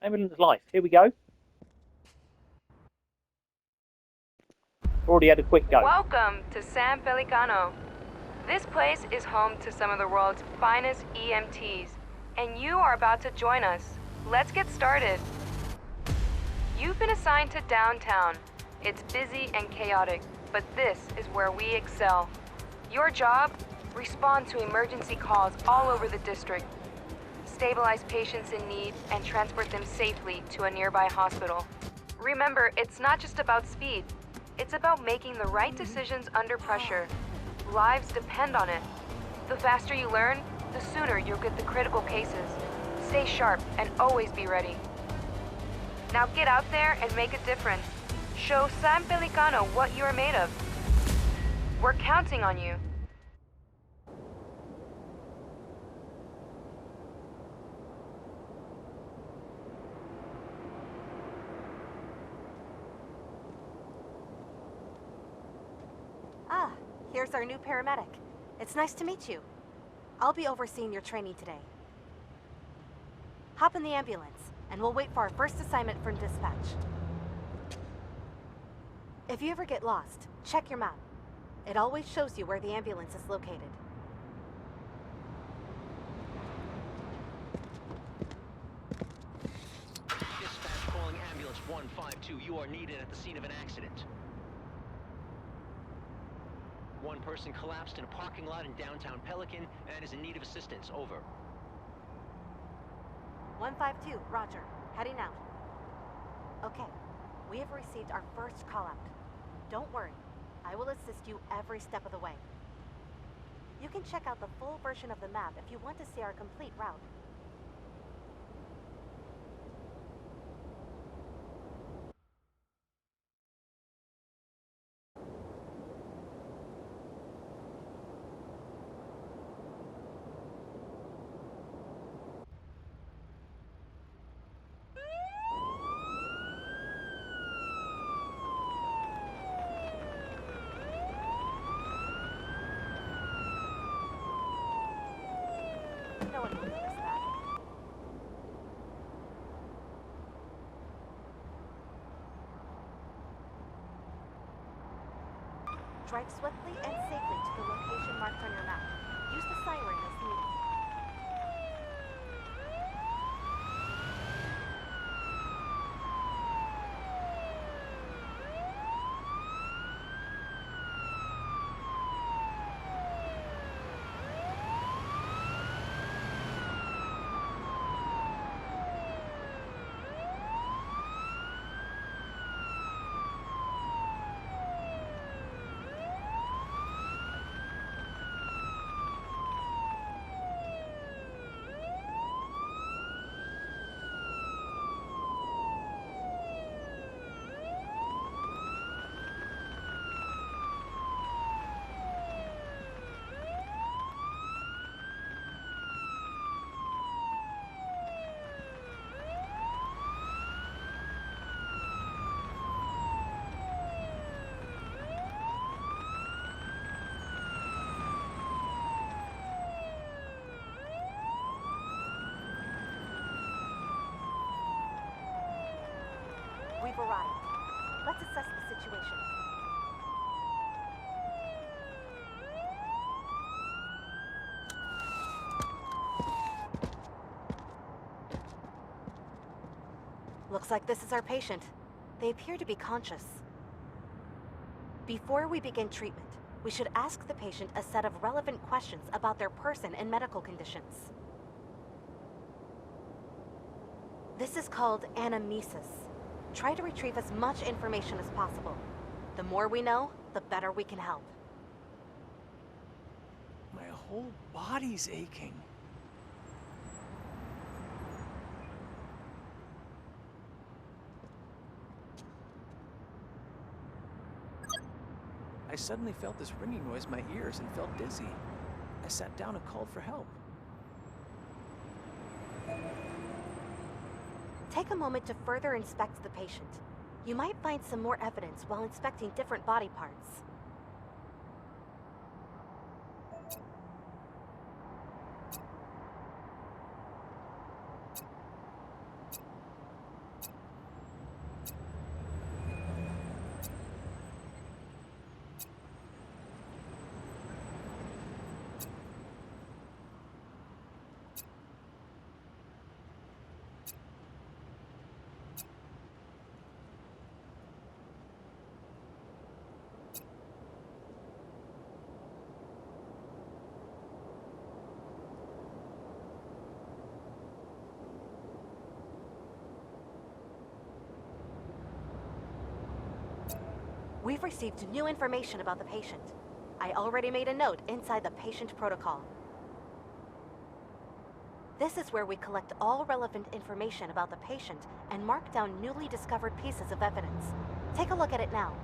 Ambulance life. Here we go. Already had a quick go. Welcome to San Pelicano. This place is home to some of the world's finest EMTs, and you are about to join us. Let's get started. You've been assigned to downtown. It's busy and chaotic, but this is where we excel. Your job? Respond to emergency calls all over the district. Stabilize patients in need and transport them safely to a nearby hospital. Remember, it's not just about speed. It's about making the right decisions under pressure. Lives depend on it. The faster you learn, the sooner you'll get the critical cases. Stay sharp and always be ready. Now get out there and make a difference. Show San Pelicano what you are made of. We're counting on you. Ah, here's our new paramedic. It's nice to meet you. I'll be overseeing your training today. Hop in the ambulance, and we'll wait for our first assignment from dispatch. If you ever get lost, check your map. It always shows you where the ambulance is located. Dispatch calling ambulance 152. You are needed at the scene of an accident. One person collapsed in a parking lot in downtown Pelican and is in need of assistance. Over. 152, roger. Heading out. Okay, we have received our first call-out. Don't worry, I will assist you every step of the way. You can check out the full version of the map if you want to see our complete route. No one will notice that. Drive swiftly and safely to the location marked on your map. Use the siren as needed. We've arrived. Let's assess the situation. Looks like this is our patient. They appear to be conscious. Before we begin treatment, we should ask the patient a set of relevant questions about their person and medical conditions. This is called anamnesis. Try to retrieve as much information as possible. The more we know, the better we can help. My whole body's aching. I suddenly felt this ringing noise in my ears and felt dizzy. I sat down and called for help. Take a moment to further inspect the patient. You might find some more evidence while inspecting different body parts. We've received new information about the patient. I already made a note inside the patient protocol. This is where we collect all relevant information about the patient and mark down newly discovered pieces of evidence. Take a look at it now.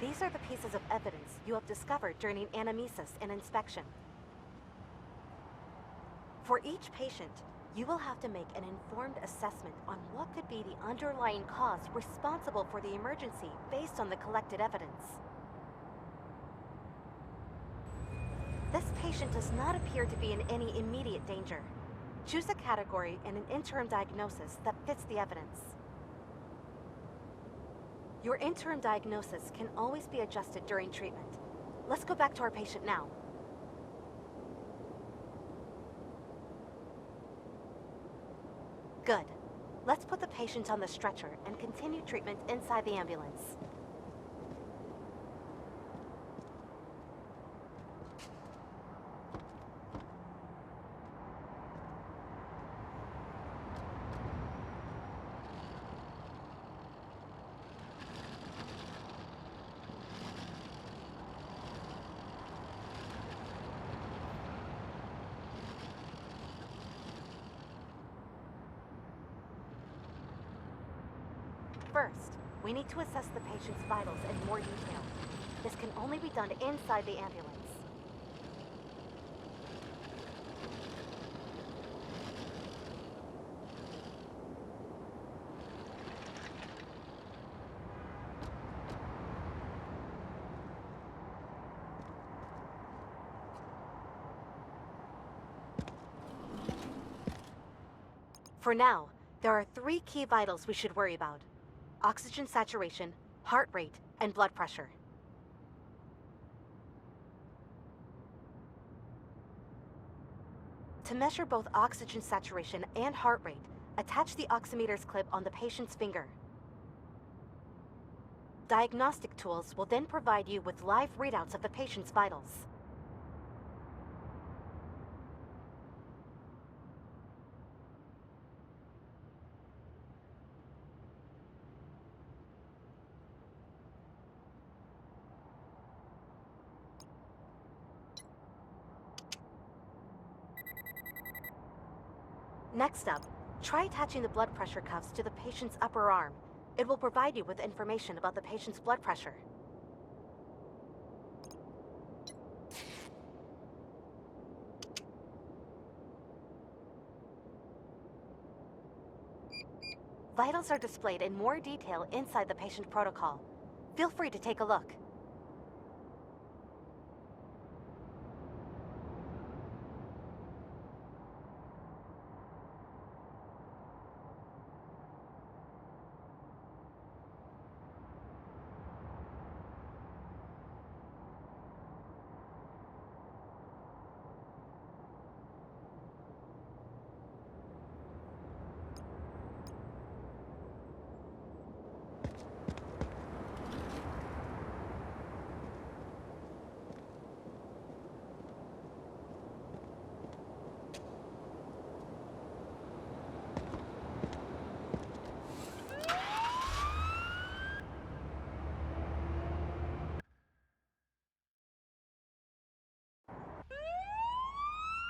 These are the pieces of evidence you have discovered during anamnesis and inspection. For each patient, you will have to make an informed assessment on what could be the underlying cause responsible for the emergency based on the collected evidence. This patient does not appear to be in any immediate danger. Choose a category and an interim diagnosis that fits the evidence. Your interim diagnosis can always be adjusted during treatment. Let's go back to our patient now. Good. Let's put the patient on the stretcher and continue treatment inside the ambulance. First, we need to assess the patient's vitals in more detail. This can only be done inside the ambulance. For now, there are 3 key vitals we should worry about: oxygen saturation, heart rate, and blood pressure. To measure both oxygen saturation and heart rate, attach the oximeter's clip on the patient's finger. Diagnostic tools will then provide you with live readouts of the patient's vitals. Next up, try attaching the blood pressure cuffs to the patient's upper arm. It will provide you with information about the patient's blood pressure. Vitals are displayed in more detail inside the patient protocol. Feel free to take a look.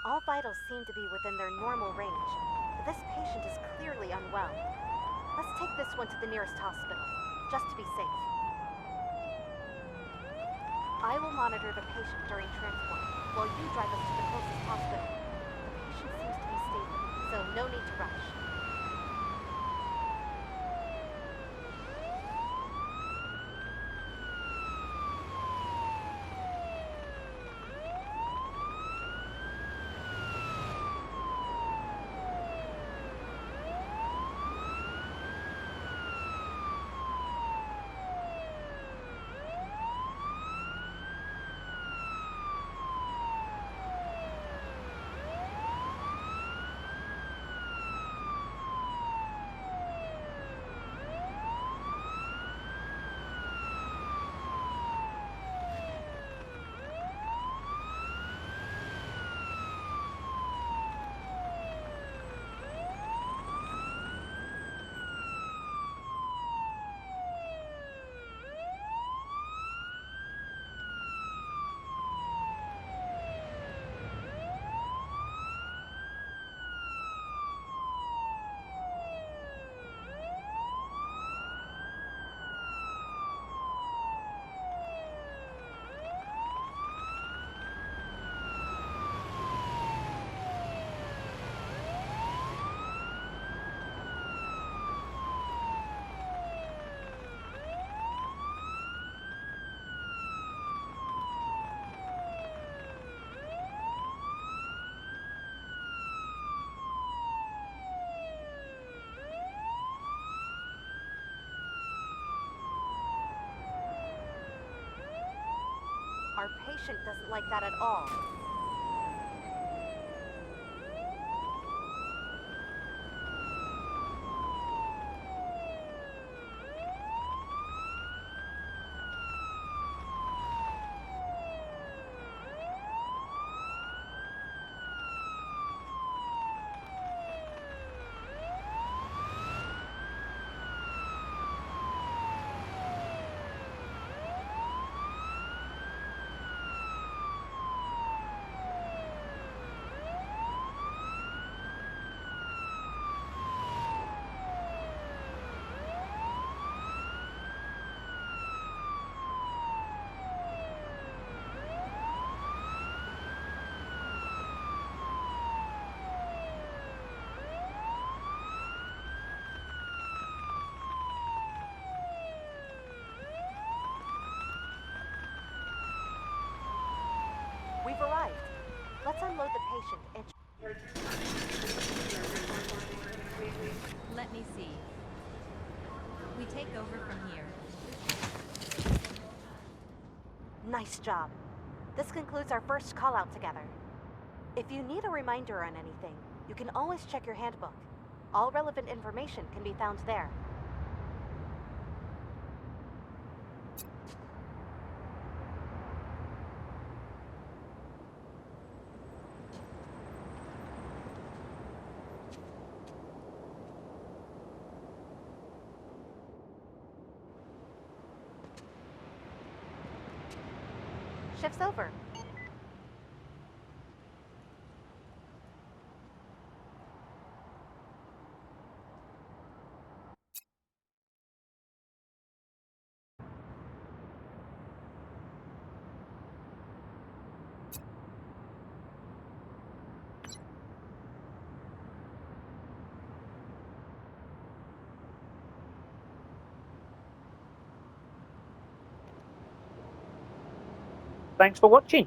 All vitals seem to be within their normal range, but this patient is clearly unwell. Let's take this one to the nearest hospital, just to be safe. I will monitor the patient during transport, while you drive us to the closest hospital. The patient seems to be stable, so no need to rush. Our patient doesn't like that at all. We've arrived. Let's unload the patient and... Let me see. We take over from here. Nice job. This concludes our first call out together. If you need a reminder on anything, you can always check your handbook. All relevant information can be found there. Shift's over. Thanks for watching.